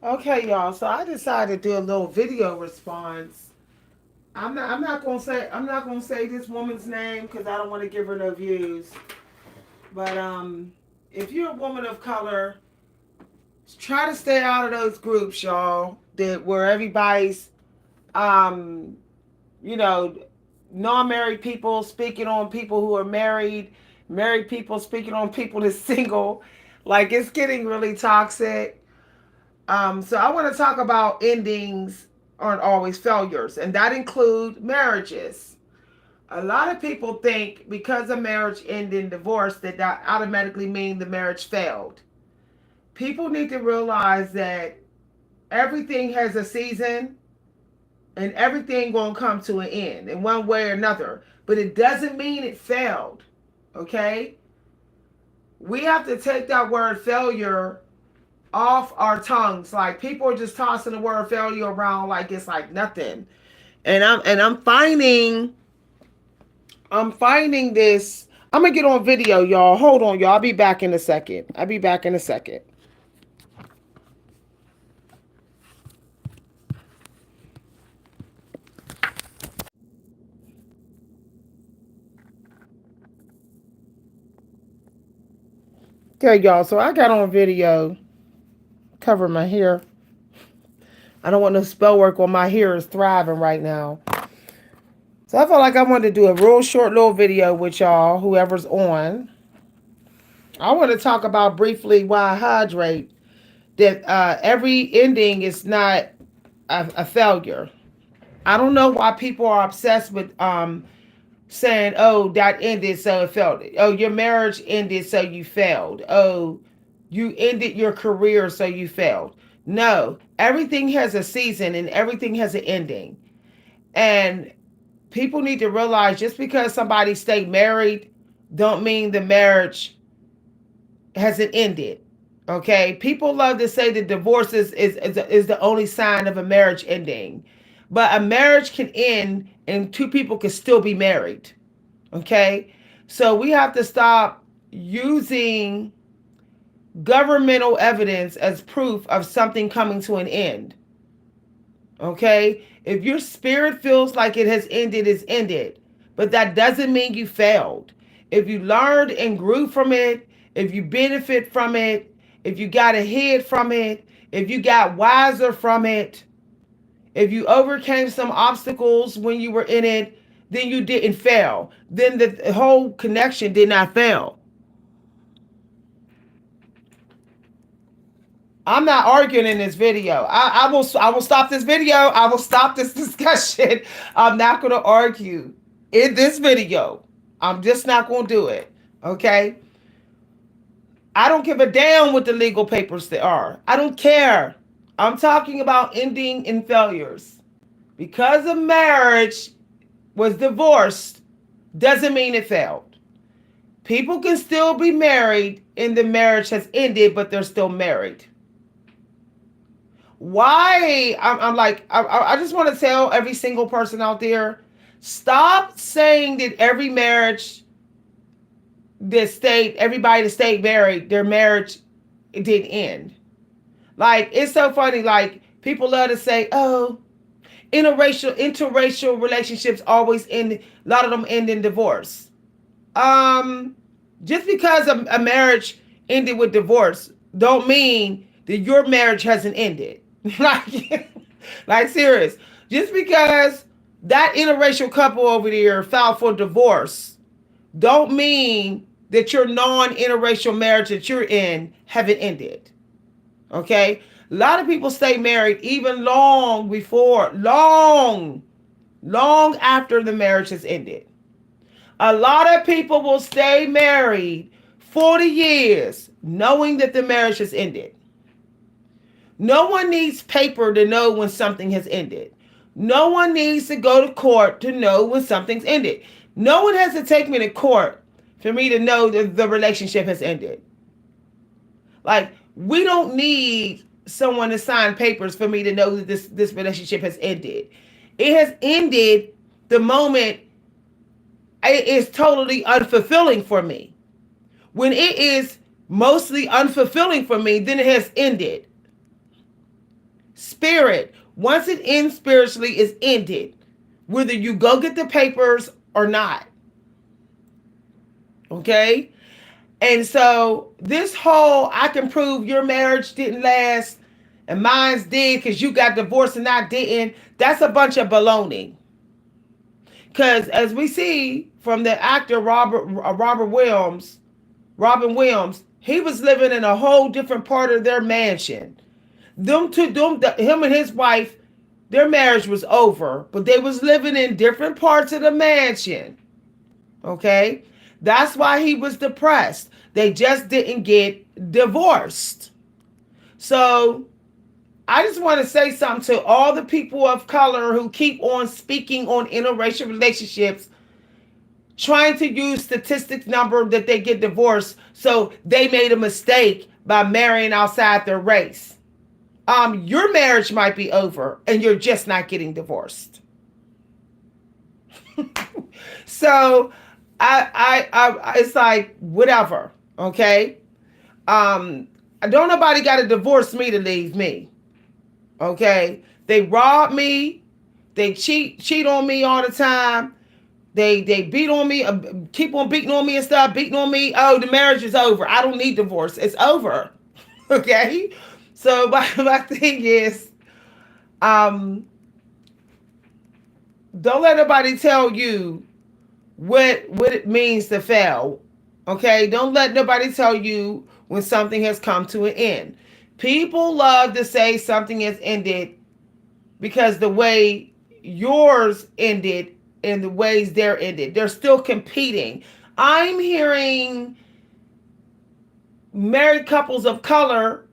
Okay, y'all. So I decided to do a little video response. I'm not gonna say this woman's name because I don't want to give her no views. But if you're a woman of color, try to stay out of those groups, y'all. That where everybody's um you know non-married people speaking on people who are married, married people speaking on people that's single. Like it's getting really toxic. So I want to talk about endings aren't always failures, and that include marriages. A lot of people think because a marriage ended in divorce that automatically means the marriage failed. People need to realize that everything has a season and everything gonna come to an end in one way or another. But it doesn't mean it failed. Okay? We have to take that word failure off our tongues. Like people are just tossing the word failure around like it's like nothing. And I'm finding this. I'm gonna get on video, y'all. Hold on, y'all. I'll be back in a second. I'll be back in a second. Okay, y'all. So I got on video, cover my hair. I don't want no spell work on my hair is thriving right now. So I felt like I wanted to do a real short little video with y'all, whoever's on. I want to talk about briefly why I hydrate. That every ending is not a failure. I don't know why people are obsessed with saying, "Oh, that ended, so it failed." Oh, your marriage ended, so you failed. Oh, you ended your career, so you failed. No, everything has a season and everything has an ending. And people need to realize just because somebody stayed married, don't mean the marriage hasn't ended. Okay, people love to say that divorce is the only sign of a marriage ending, but a marriage can end and two people can still be married. Okay, so we have to stop using governmental evidence as proof of something coming to an end. Okay, if your spirit feels like it has ended, it's ended, but that doesn't mean you failed. If you learned and grew from it, if you benefit from it, if you got ahead from it, if you got wiser from it, if you overcame some obstacles when you were in it, then you didn't fail. Then the whole connection did not fail. I'm not arguing in this video. I will stop this video. I will stop this discussion. I'm not going to argue in this video. I'm just not going to do it. Okay? I don't give a damn what the legal papers they are. I don't care. I'm talking about ending in failures. Because a marriage was divorced doesn't mean it failed. People can still be married and the marriage has ended, but they're still married. Why? I'm like, I just want to tell every single person out there, stop saying that every marriage everybody that stayed married, their marriage didn't end. Like, it's so funny. Like, people love to say, oh, interracial relationships always end, a lot of them end in divorce. Um, just because a marriage ended with divorce don't mean that your marriage hasn't ended. like, like serious. Just because that interracial couple over there filed for divorce, don't mean that your non-interracial marriage that you're in haven't ended. Okay, a lot of people stay married even long after the marriage has ended. A lot of people will stay married 40 years knowing that the marriage has ended. No one needs paper to know when something has ended. No one needs to go to court to know when something's ended. No one has to take me to court for me to know that the relationship has ended. Like, we don't need someone to sign papers for me to know that this relationship has ended. It has ended the moment it is totally unfulfilling for me. When it is mostly unfulfilling for me, then it has ended. Spirit, once it ends spiritually, is ended, whether you go get the papers or not. Okay? And so this whole I can prove your marriage didn't last and mine's did because you got divorced and I didn't, that's a bunch of baloney. Because as we see from the actor Robin Williams, he was living in a whole different part of their mansion. Him and his wife, their marriage was over, but they was living in different parts of the mansion. Okay? That's why he was depressed. They just didn't get divorced. So I just want to say something to all the people of color who keep on speaking on interracial relationships, trying to use statistics number that they get divorced, so they made a mistake by marrying outside their race. Your marriage might be over and you're just not getting divorced. So I it's like whatever, okay? Don't nobody got to divorce me to leave me. Okay? They rob me, they cheat on me all the time. They beat on me, keep on beating on me and stuff, beating on me. Oh, the marriage is over. I don't need divorce. It's over. Okay? So my thing is, don't let nobody tell you what it means to fail. Okay? Don't let nobody tell you when something has come to an end. People love to say something has ended because the way yours ended and the ways they're ended, they're still competing. I'm hearing married couples of color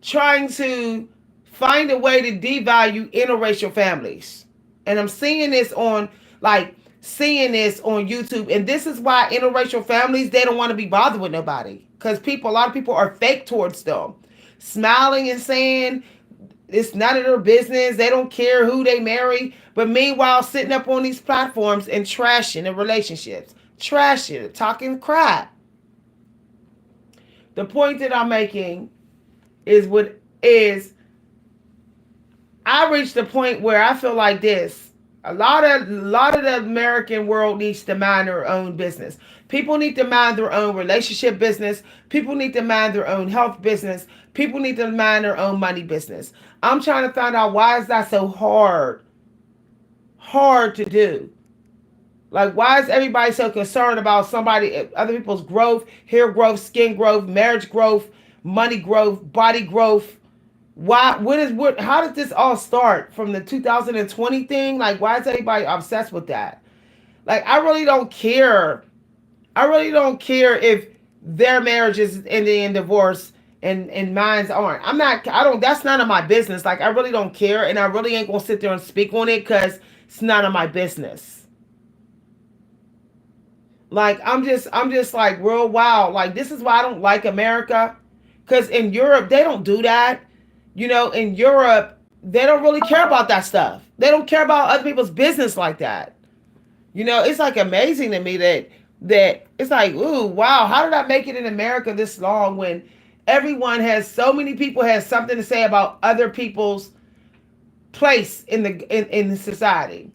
trying to find a way to devalue interracial families. And I'm seeing this on YouTube. And this is why interracial families, they don't want to be bothered with nobody. Because a lot of people are fake towards them. Smiling and saying it's none of their business. They don't care who they marry. But meanwhile, sitting up on these platforms and trashing the relationships. Trashing, talking crap. The point that I'm making is I reached the point where I feel like this. A lot of the American world needs to mind their own business. People need to mind their own relationship business. People need to mind their own health business. People need to mind their own money business. I'm trying to find out, why is that so hard to do? Like, why is everybody so concerned about other people's growth, hair growth, skin growth, marriage growth, money growth, body growth? How did this all start from the 2020 thing? Like, why is everybody obsessed with that? Like, I really don't care. I really don't care if their marriage is ending in divorce and mine's aren't. That's none of my business. Like, I really don't care. And I really ain't going to sit there and speak on it because it's none of my business. Like, I'm just like, real wow. Like, this is why I don't like America. Because in Europe, they don't do that. You know, in Europe, they don't really care about that stuff. They don't care about other people's business like that. You know, it's like amazing to me that it's like, ooh, wow, how did I make it in America this long when so many people have something to say about other people's place in the society.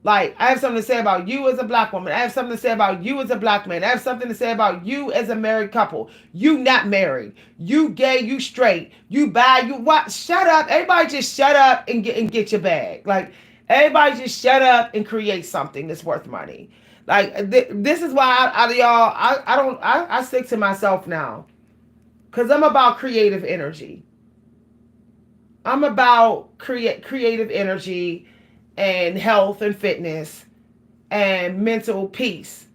Like, I have something to say about you as a black woman. I have something to say about you as a black man. I have something to say about you as a married couple. You not married. You gay, you straight. You bi, you what? Shut up. Everybody just shut up and get your bag. Like, everybody just shut up and create something that's worth money. Like, this is why I stick to myself now. Because I'm about creative energy. I'm about creative energy and health and fitness and mental peace.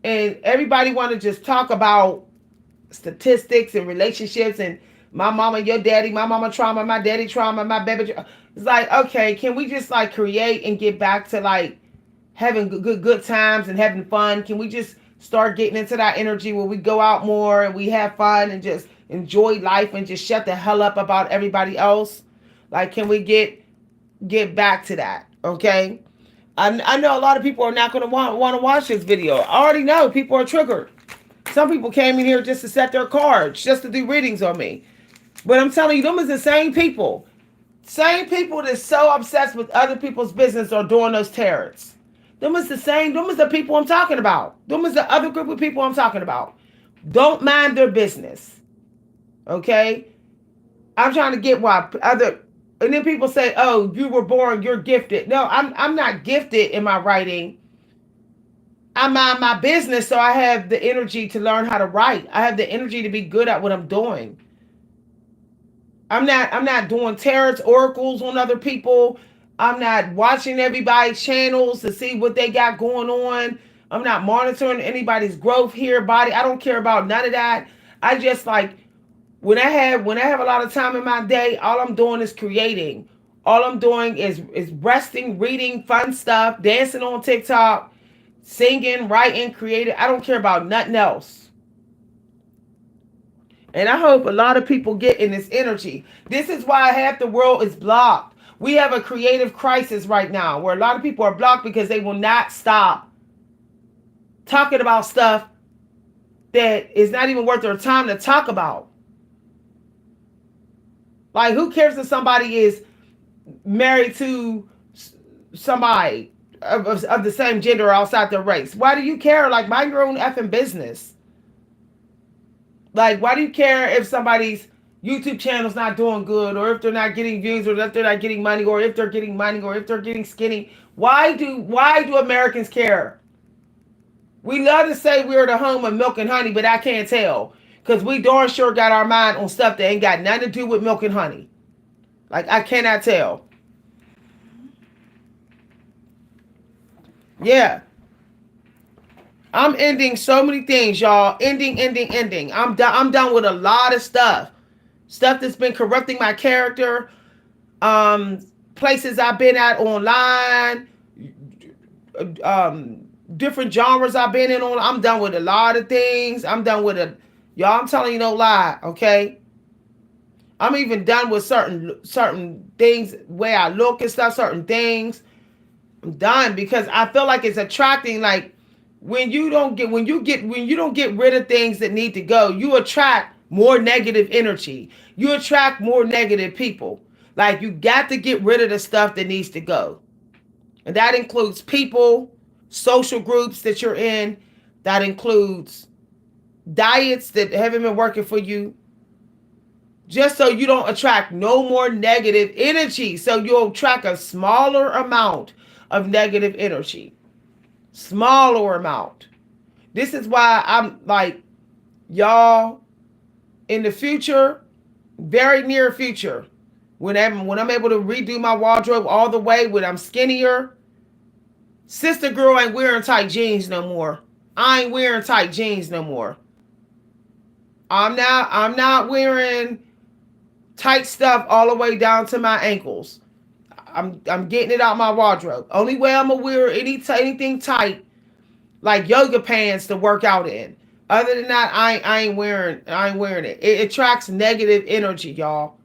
And everybody want to just talk about statistics and relationships and my mama, your daddy, my mama trauma, my daddy trauma, my baby trauma. It's like, okay, can we just like create and get back to like having good times and having fun? Can we just start getting into that energy where we go out more and we have fun and just enjoy life and just shut the hell up about everybody else? Like, can we get back to that? Okay, I know a lot of people are not going to want to watch this video. I already know people are triggered. Some people came in here just to set their cards, just to do readings on me. But I'm telling you, them is the same people. Same people that's so obsessed with other people's business or doing those terrorists. Them is the same. Them is the people I'm talking about. Them is the other group of people I'm talking about. Don't mind their business. Okay? I'm trying to get why other, and then people say, "Oh, you were born, you're gifted." No, I'm not gifted in my writing. I mind my business, so I have the energy to learn how to write. I have the energy to be good at what I'm doing. I'm not doing tarot oracles on other people. I'm not watching everybody's channels to see what they got going on. I'm not monitoring anybody's growth here, body. I don't care about none of that. I just like when I have a lot of time in my day, all I'm doing is creating. All I'm doing is resting, reading, fun stuff, dancing on TikTok, singing, writing, creating. I don't care about nothing else. And I hope a lot of people get in this energy. This is why half the world is blocked. We have a creative crisis right now where a lot of people are blocked because they will not stop talking about stuff that is not even worth their time to talk about. Like, who cares if somebody is married to somebody of the same gender outside their race? Why do you care? Like, mind your own effing business. Like, why do you care if somebody's YouTube channel's not doing good, or if they're not getting views, or if they're not getting money, or if they're getting money, or if they're getting skinny? Why do Americans care? We love to say we're the home of milk and honey, but I can't tell. Because we darn sure got our mind on stuff that ain't got nothing to do with milk and honey. Like, I cannot tell. Yeah. I'm ending so many things, y'all. Ending. I'm done with a lot of stuff. Stuff that's been corrupting my character. Um, Places I've been at online. Different genres I've been in on. I'm done with a lot of things. I'm done with a y'all, I'm telling you no lie, okay? I'm even done with certain things, where I look and stuff, certain things. I'm done because I feel like it's attracting, like, when you don't get rid of things that need to go, you attract more negative energy. You attract more negative people. Like, you got to get rid of the stuff that needs to go. And that includes people, social groups that you're in. That includes diets that haven't been working for you. Just so you don't attract no more negative energy. So you'll attract a smaller amount of negative energy. Smaller amount. This is why I'm like, y'all, in the future, very near future, when I'm able to redo my wardrobe all the way, when I'm skinnier, sister girl ain't wearing tight jeans no more. I ain't wearing tight jeans no more. I'm not wearing tight stuff all the way down to my ankles. I'm getting it out my wardrobe. Only way I'm gonna wear anything tight, like yoga pants to work out in. Other than that, I ain't wearing it. It attracts negative energy, y'all.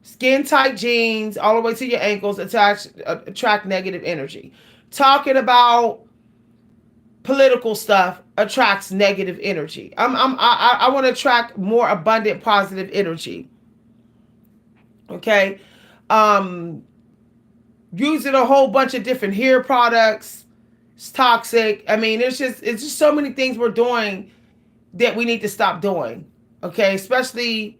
Skin tight jeans all the way to your ankles attract negative energy. Talking about political stuff attracts negative energy. I want to attract more abundant positive energy. Okay. Using a whole bunch of different hair products. It's toxic. I mean, it's just so many things we're doing that we need to stop doing. Okay, especially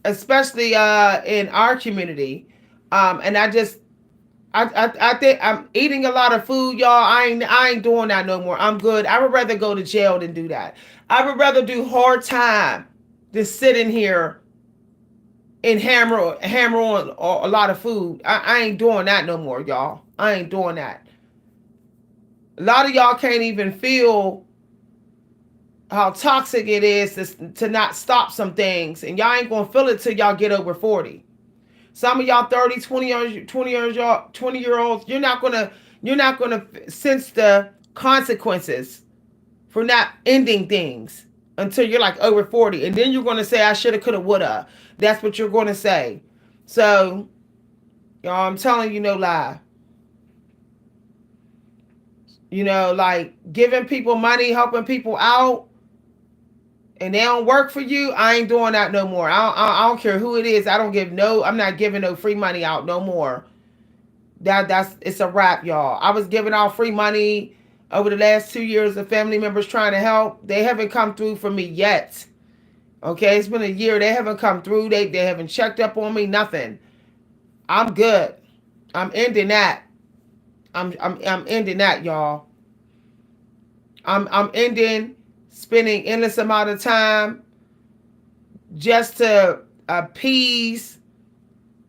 in our community. And I think I'm eating a lot of food, y'all. I ain't doing that no more. I'm good. I would rather go to jail than do that. I would rather do hard time than sit in here and hammer on a lot of food. I ain't doing that no more, y'all. I ain't doing that. A lot of y'all can't even feel how toxic it is to not stop some things, and y'all ain't gonna feel it till y'all get over 40. Some of y'all 30, 20-year-olds, you're not gonna sense the consequences for not ending things until you're like over 40, and then you're gonna say, I shoulda, coulda, woulda. That's what you're gonna say. So, y'all, I'm telling you no lie. Like giving people money, helping people out. and they don't work for you, I ain't doing that no more. I don't care who it is. I'm not giving no free money out no more. That's it's a wrap, y'all. I was giving out free money over the last 2 years of family members trying to help. They haven't come through for me yet. Okay, it's been a year. They haven't come through. They haven't checked up on me. Nothing. I'm good. I'm ending that. I'm ending that, y'all. I'm ending spending endless amount of time just to appease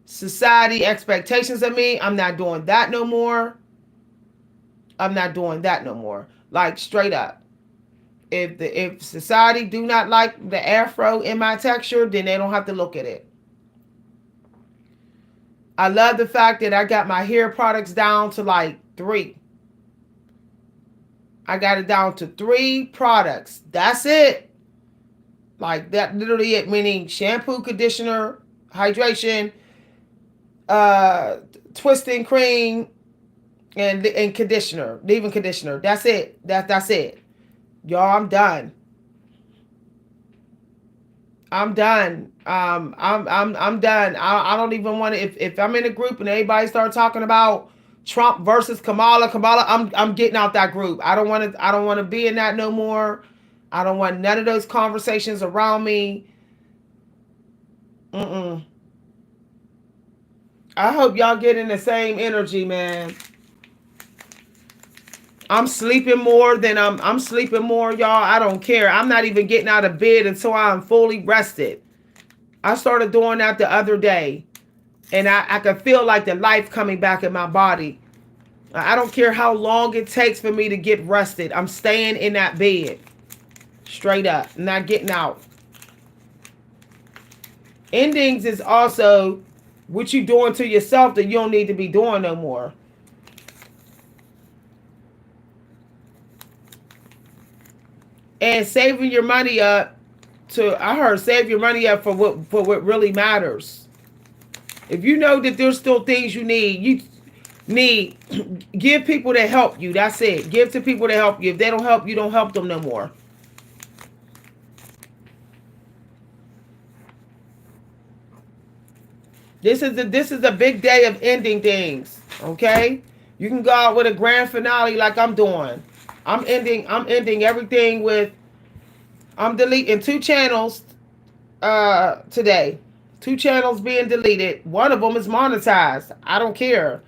society expectations of me. I'm not doing that no more. I'm not doing that no more. Like straight up. If society do not like the afro in my texture, then they don't have to look at it. I love the fact that I got my hair products down to like 3. I got it down to 3 products. That's it. Like that, literally it, meaning shampoo, conditioner, hydration, uh, twisting cream, and conditioner, leave-in conditioner. That's it. That's it. Y'all, I'm done. I'm done. I'm done. I don't even want to. If I'm in a group and everybody start talking about Trump versus Kamala, I'm getting out that group. I don't want to be in that no more. I don't want none of those conversations around me. Mm-mm. I hope y'all get in the same energy, man. I'm sleeping more, y'all. I don't care. I'm not even getting out of bed until I'm fully rested. I started doing that the other day, and I can feel like the life coming back in my body. I don't care how long it takes for me to get rested. I'm staying in that bed. Straight up. I'm not getting out. Endings is also what you doing to yourself that you don't need to be doing no more. And saving your money up I heard save your money up for what really matters. If you know that there's still things you need give people to help you. That's it. Give to people to help you. If they don't help you, don't help them no more. This is a big day of ending things. Okay? You can go out with a grand finale like I'm doing. I'm ending everything with I'm deleting 2 channels today. 2 channels being deleted. One of them is monetized. I don't care.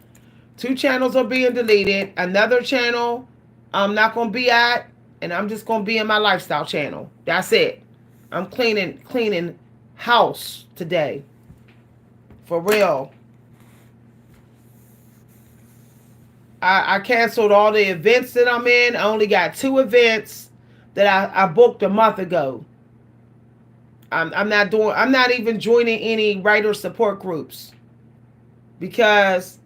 2 channels are being deleted. Another channel I'm not gonna be at, and I'm just gonna be in my lifestyle channel. That's it. I'm cleaning house today. For real. I canceled all the events that I'm in. I only got 2 events that I booked a month ago. I'm not even joining any writer support groups because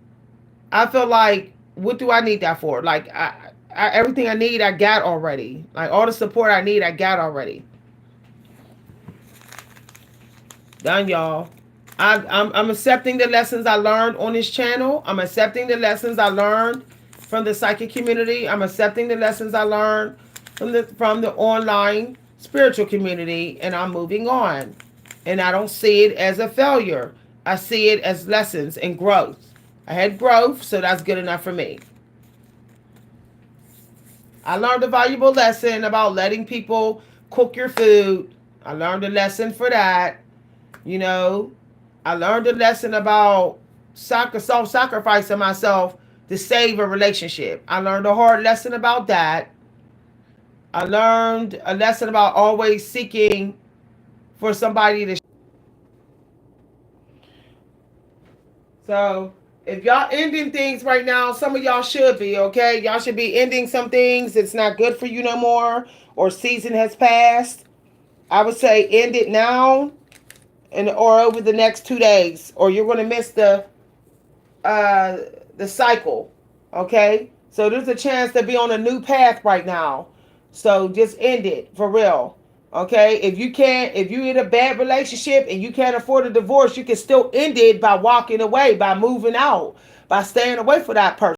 I feel like, what do I need that for? Like everything I need I got already. Like all the support I need I got already. Done, y'all. I'm accepting the lessons I learned on this channel. I'm accepting the lessons I learned from the psychic community. I'm accepting the lessons I learned from the online spiritual community, and I'm moving on. And I don't see it as a failure. I see it as lessons and growth. I had growth, so that's good enough for me. I learned a valuable lesson about letting people cook your food. I learned a lesson for that. You know, I learned a lesson about self-sacrificing myself to save a relationship. I learned a hard lesson about that. I learned a lesson about always seeking for somebody to. So, if y'all ending things right now, some of y'all should be, okay? Y'all should be ending some things. It's not good for you no more, or season has passed. I would say end it now, or over the next 2 days, or you're going to miss the cycle. Okay, so there's a chance to be on a new path right now. So just end it for real. Okay, if you're in a bad relationship and you can't afford a divorce, you can still end it by walking away, by moving out, by staying away from that person.